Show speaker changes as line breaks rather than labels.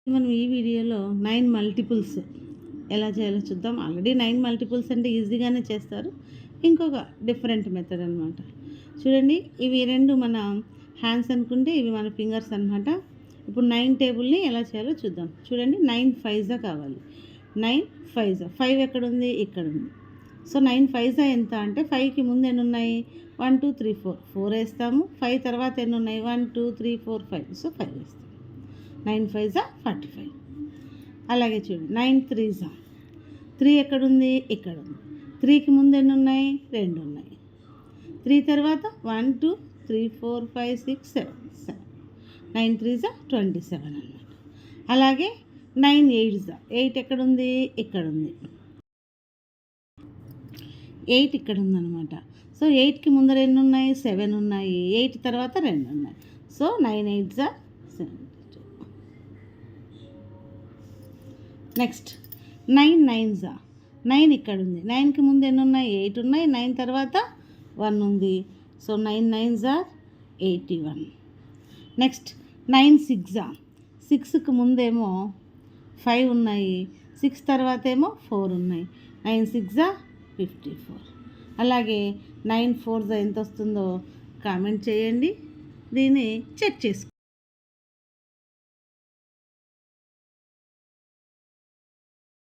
మనం ఈ వీడియోలో 9 మల్టిపుల్స్ ఎలా చేయాలో చూద్దాం. ఆల్రెడీ 9 మల్టిపుల్స్ అంటే ఈజీగానే చేస్తారు. ఇంకొక డిఫరెంట్ మెథడ్ అనమాట. చూడండి, ఇవి 2 మన హ్యాండ్స్ అనుకుంటే ఇవి మన ఫింగర్స్ అనమాట. ఇప్పుడు 9 టేబుల్ని ఎలా చేయాలో చూద్దాం. చూడండి, 9 ఫైవ్జా కావాలి. 9 ఫైవ్జా, 5 ఎక్కడుంది? ఇక్కడ ఉంది. సో 9 ఫైవ్జా ఎంత అంటే 5కి ముందు ఎన్ని ఉన్నాయి? 1 2 3 4 4 వేస్తాము. 5 తర్వాత ఎన్ని ఉన్నాయి? 1 2 3 4 5. సో 5 వేస్తాము. 9 ఫైవ్జా 45. అలాగే చూడండి, 9 త్రీజా, 3 ఎక్కడుంది? ఇక్కడ ఉంది. 3కి ముందు ఎన్ని ఉన్నాయి? 2 ఉన్నాయి. 3 తర్వాత 1 2 3 4 5 6 7 7. 9 త్రీజా 27 అన్నమాట. అలాగే 9 ఎయిట్జా, 8 ఎక్కడుంది? ఇక్కడ ఉంది. 8 ఇక్కడ ఉందన్నమాట. సో 8కి ముందర ఎన్ని ఉన్నాయి? 7 ఉన్నాయి. 8 తర్వాత 2 ఉన్నాయి. సో 9 ఎయిట్జా 72. నెక్స్ట్ 9 నైన్జా, 9 ఇక్కడ ఉంది. 9కి ముందు ఎన్ని ఉన్నాయి? 8 ఉన్నాయి. 9 తర్వాత 1 ఉంది. సో 9 నైన్జా 81. నెక్స్ట్ 9 సిక్సా, 6కి ముందేమో 5 ఉన్నాయి. 6 తర్వాత ఏమో 4 ఉన్నాయి. 9 సిక్సా 54. అలాగే 9 ఫోర్జా ఎంత వస్తుందో కామెంట్ చేయండి. దీన్ని చెక్ చేసుకోండి.